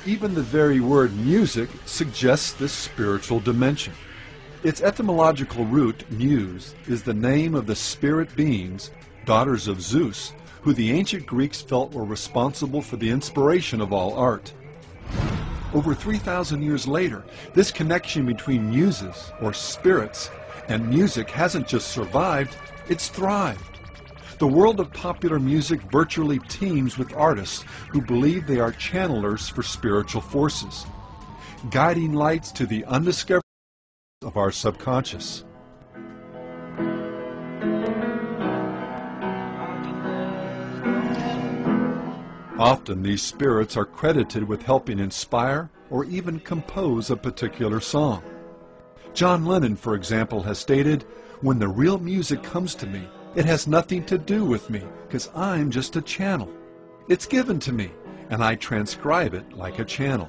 Even the very word music suggests this spiritual dimension. Its etymological root, muse, is the name of the spirit beings, daughters of Zeus, who the ancient Greeks felt were responsible for the inspiration of all art. Over 3,000 years later, this connection between muses, or spirits, and music hasn't just survived, it's thrived. The world of popular music virtually teems with artists who believe they are channelers for spiritual forces, guiding lights to the undiscovered of our subconscious. Often these spirits are credited with helping inspire or even compose a particular song. John Lennon, for example, has stated, "When the real music comes to me, it has nothing to do with me, because I'm just a channel. It's given to me, and I transcribe it like a channel."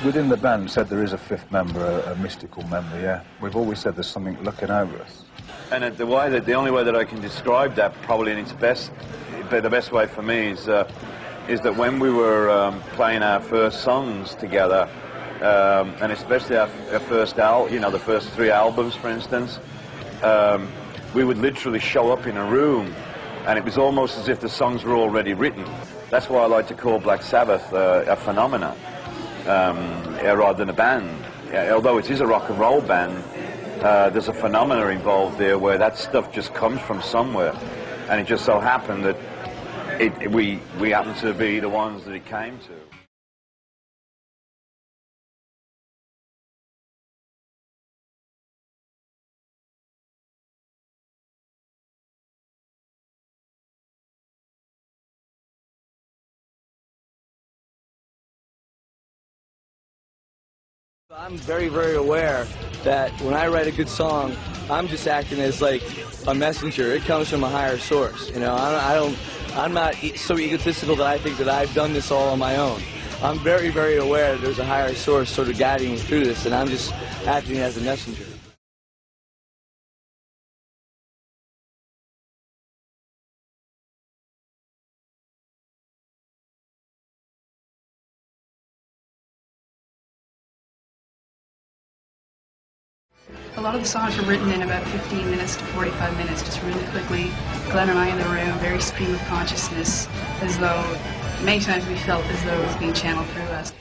Within the band, said there is a fifth member, a mystical member, yeah. We've always said there's something looking over us. And the only way that I can describe that, probably in its best, the best way for me is that when we were playing our first songs together, and especially our first the first 3 albums, for instance, we would literally show up in a room, and it was almost as if the songs were already written. That's why I like to call Black Sabbath a phenomenon, rather than a band. Although it is a rock and roll band, there's a phenomena involved there where that stuff just comes from somewhere, and it just so happened that we happened to be the ones that it came to. I'm very, very aware that when I write a good song, I'm just acting as like a messenger. It comes from a higher source. You know, I'm not so egotistical that I think that I've done this all on my own. I'm very, very aware that there's a higher source sort of guiding me through this, and I'm just acting as a messenger. A lot of the songs were written in about 15 minutes to 45 minutes, just really quickly. Glenn and I in the room, very stream of consciousness, as though many times we felt as though it was being channeled through us.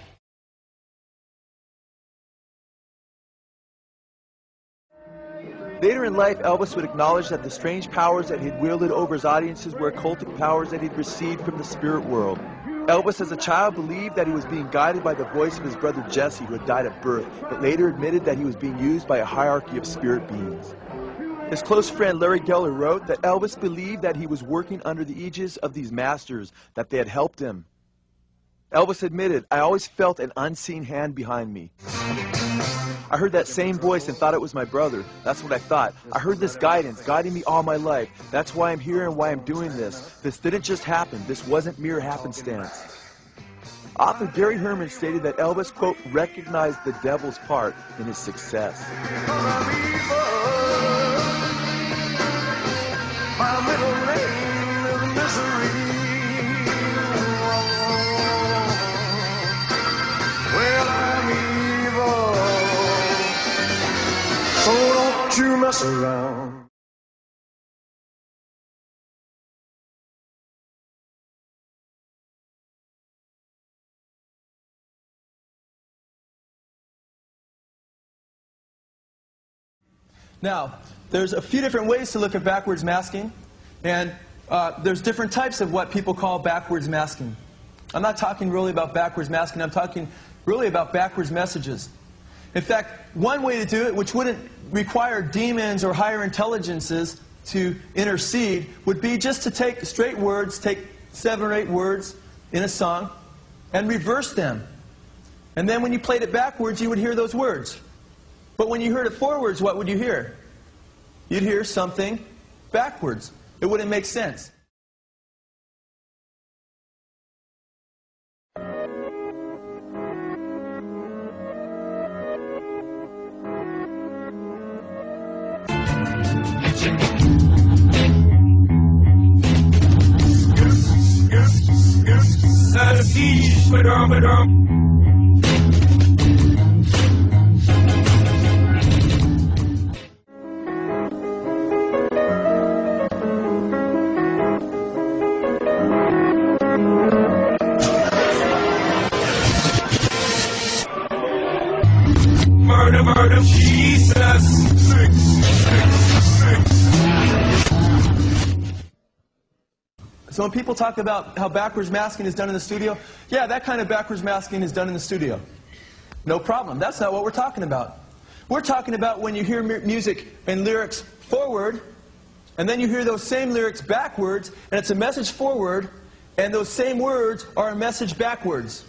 Later in life, Elvis would acknowledge that the strange powers that he'd wielded over his audiences were occultic powers that he'd received from the spirit world. Elvis, as a child, believed that he was being guided by the voice of his brother Jesse, who had died at birth, but later admitted that he was being used by a hierarchy of spirit beings. His close friend Larry Geller wrote that Elvis believed that he was working under the aegis of these masters, that they had helped him. Elvis admitted, "I always felt an unseen hand behind me. I heard that same voice and thought it was my brother. That's what I thought. I heard this guidance guiding me all my life. That's why I'm here and why I'm doing this. This didn't just happen. This wasn't mere happenstance." Author Gary Herman stated that Elvis, quote, recognized the devil's part in his success. My middle name is misery. Well, I'm evil, so don't you mess around. Now, there's a few different ways to look at backwards masking, and there's different types of what people call backwards masking. I'm not talking really about backwards masking, I'm talking really about backwards messages. In fact, one way to do it, which wouldn't require demons or higher intelligences to intercede, would be just to take straight words, take 7 or 8 words in a song, and reverse them. And then when you played it backwards, you would hear those words. But when you heard it forwards, what would you hear? You'd hear something backwards. It wouldn't make sense. Murder, Jesus. 666. So when people talk about how backwards masking is done in the studio, yeah, that kind of backwards masking is done in the studio. No problem. That's not what we're talking about. We're talking about when you hear music and lyrics forward, and then you hear those same lyrics backwards, and it's a message forward, and those same words are a message backwards.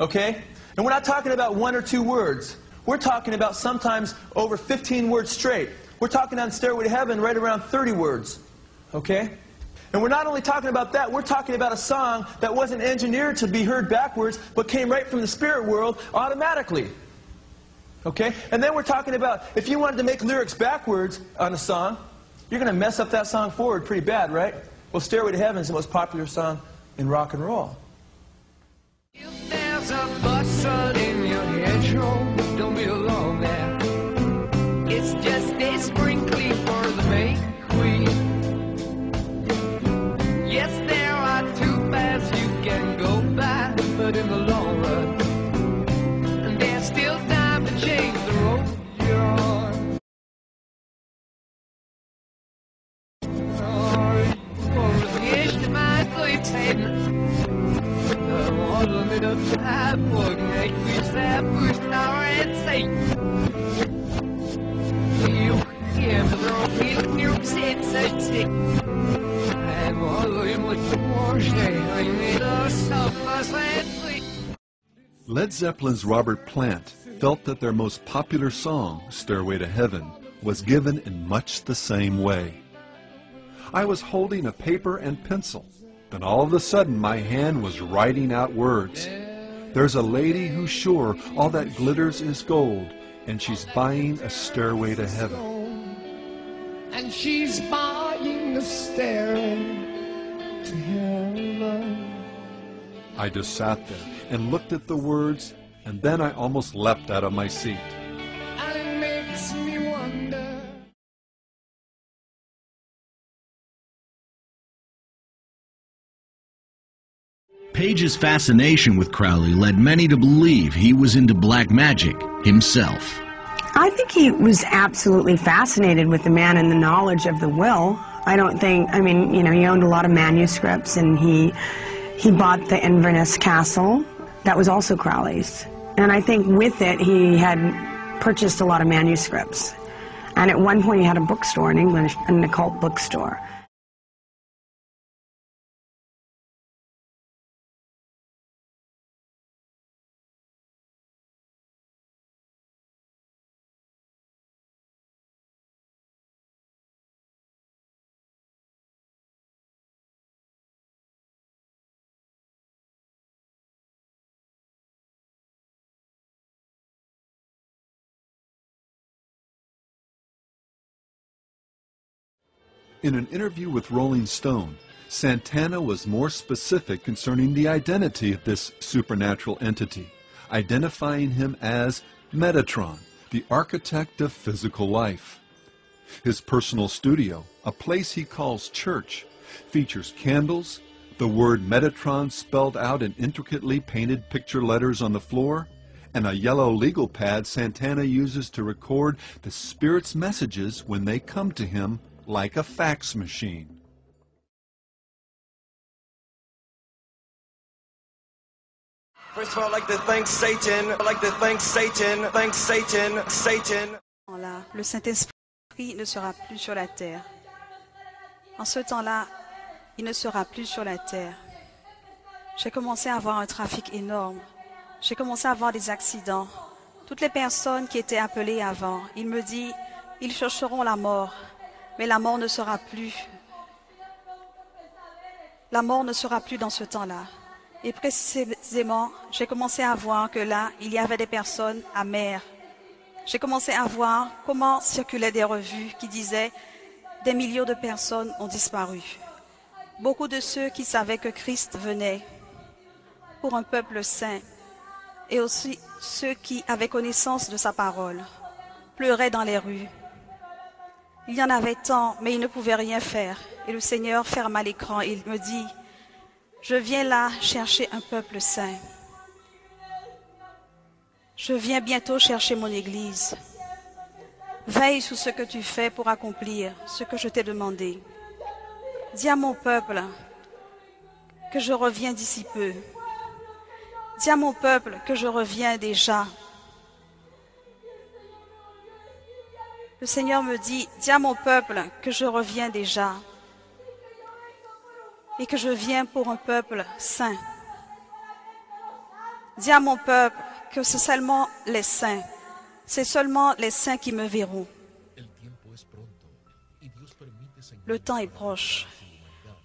Okay? And we're not talking about 1 or 2 words. We're talking about sometimes over 15 words straight. We're talking on Stairway to Heaven right around 30 words. Okay? And we're not only talking about that, we're talking about a song that wasn't engineered to be heard backwards, but came right from the spirit world automatically. Okay? And then we're talking about, if you wanted to make lyrics backwards on a song, you're going to mess up that song forward pretty bad, right? Well, Stairway to Heaven is the most popular song in rock and roll. If there's a bustle in your hedgerow, don't be alone there. It's just a sprinkling for the May Queen. Yes, there are 2 paths you can go by, but in the long run, there's still time to change the road you're on. Led Zeppelin's Robert Plant felt that their most popular song, Stairway to Heaven, was given in much the same way. I was holding a paper and pencil, then all of a sudden my hand was writing out words. There's a lady who's sure all that glitters is gold, and she's buying a stairway to heaven. And she's buying the stairway to heaven. I just sat there and looked at the words, and then I almost leapt out of my seat. And it makes me wonder. Page's fascination with Crowley led many to believe he was into black magic himself. I think he was absolutely fascinated with the man and the knowledge of the will. I mean, you know, he owned a lot of manuscripts, and he bought the Inverness Castle. That was also Crowley's. And I think with it, he had purchased a lot of manuscripts. And at one point, he had a bookstore in England, an occult bookstore. In an interview with Rolling Stone, Santana was more specific concerning the identity of this supernatural entity, identifying him as Metatron, the architect of physical life. His personal studio, a place he calls church, features candles, the word Metatron spelled out in intricately painted picture letters on the floor, and a yellow legal pad Santana uses to record the spirit's messages when they come to him like a fax machine. First of all, I'd like to thank Satan. I'd like to thank Satan. Thank Satan. Satan. Là, le Saint-Esprit ne sera plus sur la terre. En ce temps-là, il ne sera plus sur la terre. J'ai commencé à avoir un trafic énorme. J'ai commencé à avoir des accidents. Toutes les personnes qui étaient appelées avant, il me dit, ils chercheront la mort. Mais la mort ne sera plus. La mort ne sera plus dans ce temps-là. Et précisément, j'ai commencé à voir que là, il y avait des personnes amères. J'ai commencé à voir comment circulaient des revues qui disaient « Des millions de personnes ont disparu ». Beaucoup de ceux qui savaient que Christ venait pour un peuple saint, et aussi ceux qui avaient connaissance de sa parole, pleuraient dans les rues. Il y en avait tant, mais ils ne pouvaient rien faire. Et le Seigneur ferma l'écran et il me dit, « Je viens là chercher un peuple saint. Je viens bientôt chercher mon Église. Veille sur ce que tu fais pour accomplir ce que je t'ai demandé. Dis à mon peuple que je reviens d'ici peu. Dis à mon peuple que je reviens déjà. » Le Seigneur me dit, dis à mon peuple que je reviens déjà et que je viens pour un peuple saint. Dis à mon peuple que c'est seulement les saints qui me verront. Le temps est proche.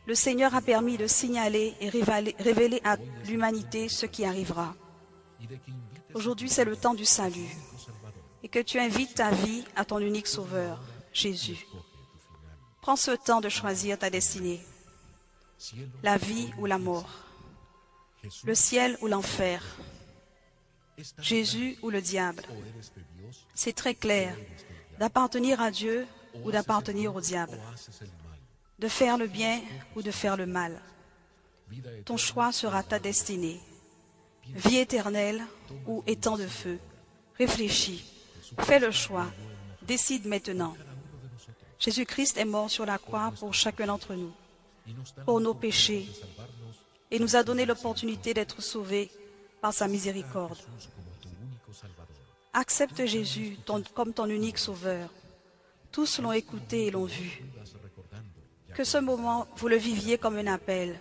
Le Seigneur a permis de signaler et révéler à l'humanité ce qui arrivera. Aujourd'hui, c'est le temps du salut. Et que tu invites ta vie à ton unique sauveur, Jésus. Prends ce temps de choisir ta destinée. La vie ou la mort. Le ciel ou l'enfer. Jésus ou le diable. C'est très clair d'appartenir à Dieu ou d'appartenir au diable. De faire le bien ou de faire le mal. Ton choix sera ta destinée. Vie éternelle ou étang de feu. Réfléchis. Fais le choix. Décide maintenant. Jésus-Christ est mort sur la croix pour chacun d'entre nous, pour nos péchés, et nous a donné l'opportunité d'être sauvés par sa miséricorde. Accepte Jésus comme ton unique sauveur. Tous l'ont écouté et l'ont vu. Que ce moment, vous le viviez comme un appel.